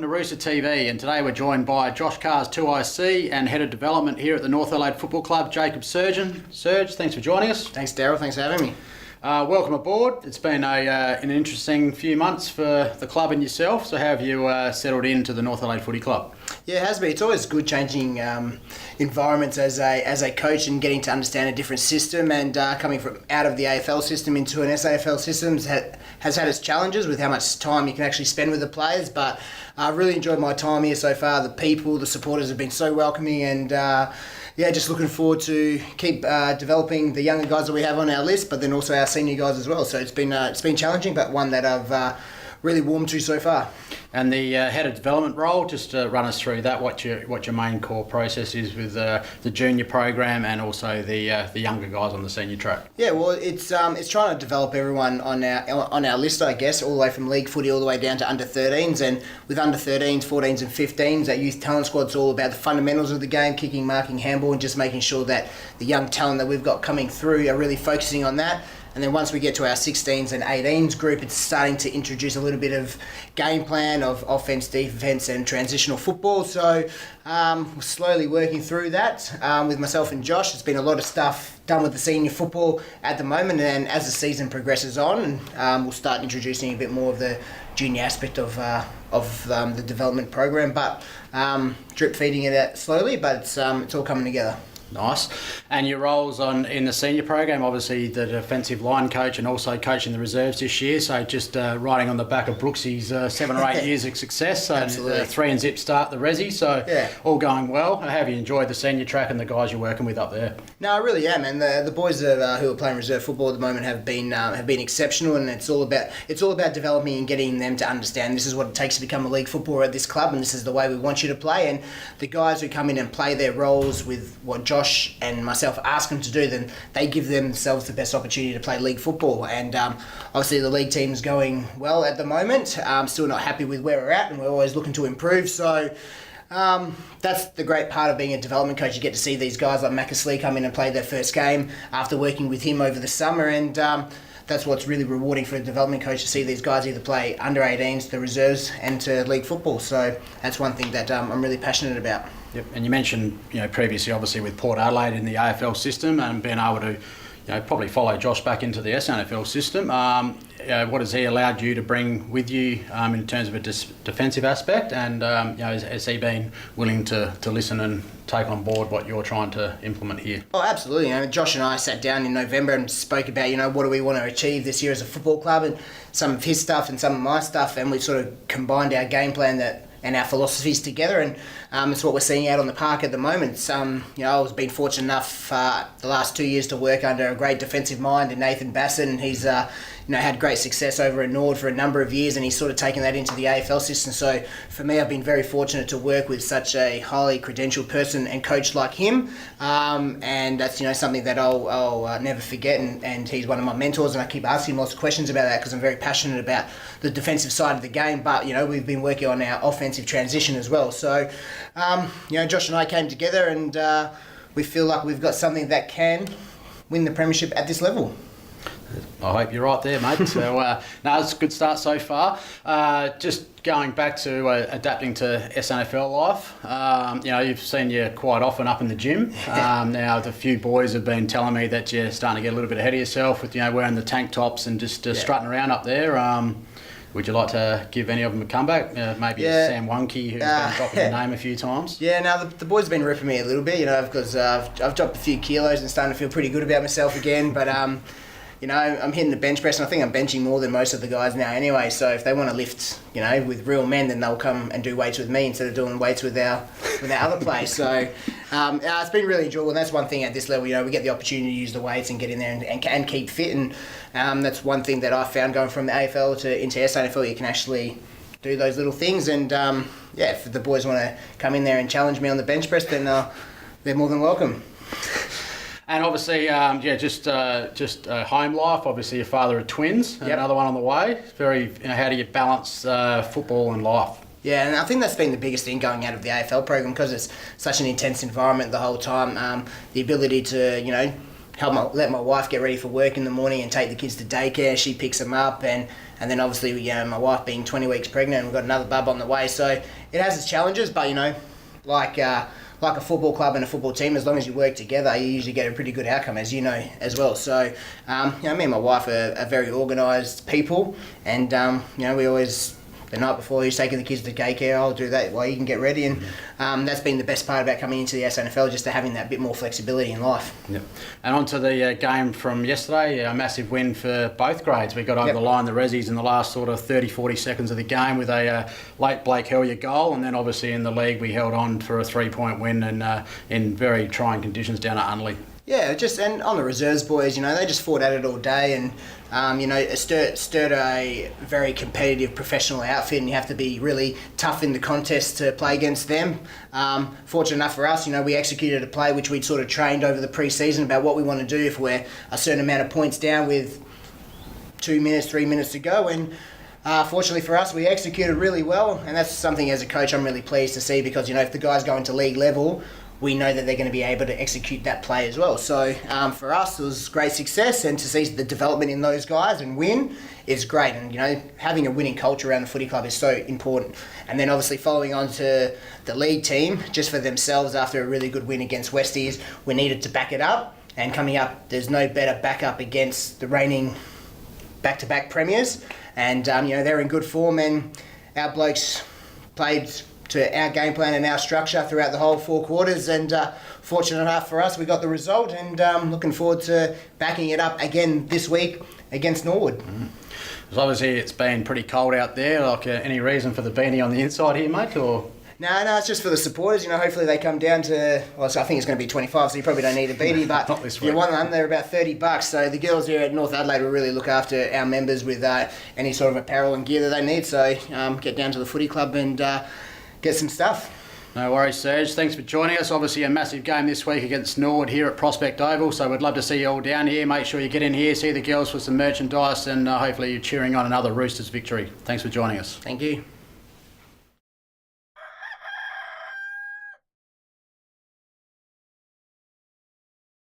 welcome to Rooster TV, and today we're joined by Josh Carr's 2IC and Head of Development here at the North Adelaide Football Club, Jacob Surgeon. Serge, thanks for joining us. Thanks, Daryl. Thanks for having me. Welcome aboard. It's been an interesting few months for the club and yourself, so how have you settled into the North Adelaide Footy Club? Yeah, it has been. It's always good changing environments as a coach and getting to understand a different system, and coming from out of the AFL system into an SAFL system has had its challenges with how much time you can actually spend with the players, but I've really enjoyed my time here so far. The people, the supporters have been so welcoming, and just looking forward to keep developing the younger guys that we have on our list, but then also our senior guys as well. So it's been challenging, but one that I've really warmed to so far. And the head of development role, just to run us through that, what your main core process is with the junior program and also the younger guys on the senior track. Yeah, well, it's trying to develop everyone on our list, I guess, all the way from league footy all the way down to under 13s, and with under 13s, 14s, and 15s, our youth talent squad's all about the fundamentals of the game, kicking, marking, handball, and just making sure that the young talent that we've got coming through are really focusing on that. And then once we get to our 16s and 18s group, it's starting to introduce a little bit of game plan of offence, defence and transitional football. So we're slowly working through that with myself and Josh. It's been a lot of stuff done with the senior football at the moment, and as the season progresses on, we'll start introducing a bit more of the junior aspect of the development program, but drip feeding it out slowly, but it's all coming together. Nice. And your roles in the senior program, obviously the defensive line coach and also coaching the reserves this year, so just riding on the back of Brooksy's 7 or 8 years of success. So Absolutely. 3 and zip start the resi, so yeah. All going well. How have you enjoyed the senior track and the guys you're working with up there? No, I really am, and the boys that who are playing reserve football at the moment have been exceptional, and it's all about developing and getting them to understand this is what it takes to become a league footballer at this club, and this is the way we want you to play. And the guys who come in and play their roles with what Josh and myself ask them to do, then they give themselves the best opportunity to play league football. And obviously the league team's going well at the moment. Still not happy with where we're at, and we're always looking to improve. So that's the great part of being a development coach. You get to see these guys like Macaslee come in and play their first game after working with him over the summer, and that's what's really rewarding for a development coach, to see these guys either play under 18s, the reserves, and to league football. So that's one thing that I'm really passionate about. Yep. And you mentioned, previously, obviously with Port Adelaide in the AFL system and being able to, probably follow Josh back into the SNFL system. What has he allowed you to bring with you in terms of a defensive aspect? And has he been willing to listen and take on board what you're trying to implement here? Oh, absolutely. Josh and I sat down in November and spoke about, what do we want to achieve this year as a football club, and some of his stuff and some of my stuff, and we sort of combined our game plan and our philosophies together, and it's what we're seeing out on the park at the moment. I've been fortunate enough the last 2 years to work under a great defensive mind in Nathan Bassett, and he's had great success over at Nord for a number of years, and he's sort of taken that into the AFL system. So for me, I've been very fortunate to work with such a highly credentialed person and coach like him, and that's something that I'll never forget, and he's one of my mentors, and I keep asking him lots of questions about that because I'm very passionate about the defensive side of the game, but we've been working on our offensive transition as well. So Josh and I came together, and we feel like we've got something that can win the premiership at this level. I hope you're right there, mate. So, it's a good start so far. Just going back to adapting to SNFL life, you've seen you quite often up in the gym. Now, the few boys have been telling me that you're starting to get a little bit ahead of yourself with, wearing the tank tops and just strutting around up there. Would you like to give any of them a comeback? Maybe Sam Wonky, who's been dropping your name a few times. Yeah, now the boys have been ripping me a little bit, because I've dropped a few kilos and starting to feel pretty good about myself again. But I'm hitting the bench press, and I think I'm benching more than most of the guys now anyway. So if they want to lift, with real men, then they'll come and do weights with me instead of doing weights with our other place. So it's been really enjoyable, and that's one thing at this level. We get the opportunity to use the weights and get in there and keep fit, and that's one thing that I found going from the AFL into SNFL. You can actually do those little things, and if the boys want to come in there and challenge me on the bench press, then they're more than welcome. And obviously, just home life. Obviously, your father of twins. Yep. Another one on the way. Very. How do you balance football and life? Yeah, and I think that's been the biggest thing going out of the AFL program, because it's such an intense environment the whole time. The ability to, let my wife get ready for work in the morning and take the kids to daycare. She picks them up, and then obviously, my wife being 20 weeks pregnant, we've got another bub on the way. So it has its challenges, but like a football club and a football team, as long as you work together, you usually get a pretty good outcome, as you know as well. So, me and my wife are very organised people, and we always, the night before he's taking the kids to daycare, I'll do that while you can get ready, and that's been the best part about coming into the SNFL, just to having that bit more flexibility in life. Yep. And on to the game from yesterday, a massive win for both grades. We got over the line, the Rezzies, in the last sort of 30-40 seconds of the game with a late Blake Hellier goal, and then obviously in the league we held on for a 3-point win and in very trying conditions down at Unley. Yeah, and on the reserves boys, they just fought at it all day, and Sturt are a very competitive professional outfit, and you have to be really tough in the contest to play against them. Fortunate enough for us, we executed a play which we'd sort of trained over the pre-season about what we want to do if we're a certain amount of points down with 2 minutes, 3 minutes to go, and fortunately for us, we executed really well, and that's something as a coach I'm really pleased to see, because if the guys go into league level, we know that they're going to be able to execute that play as well. So for us, it was great success, and to see the development in those guys and win is great. And having a winning culture around the footy club is so important. And then obviously following on to the league team, just for themselves after a really good win against Westies, we needed to back it up. And coming up, there's no better backup against the reigning back-to-back premiers. And they're in good form, and our blokes played to our game plan and our structure throughout the whole 4 quarters, and fortunate enough for us, we got the result, and looking forward to backing it up again this week against Norwood. So obviously it's been pretty cold out there. Any reason for the beanie on the inside here, mate? Or No, it's just for the supporters. Hopefully they come down to, I think it's going to be 25, so you probably don't need a beanie, but if you want one, they're about $30. So the girls here at North Adelaide will really look after our members with any sort of apparel and gear that they need. So get down to the footy club and get some stuff. No worries, Serge. Thanks for joining us. Obviously a massive game this week against Norwood here at Prospect Oval, so we'd love to see you all down here. Make sure you get in here, see the girls for some merchandise, and hopefully you're cheering on another Roosters victory. Thanks for joining us. Thank you.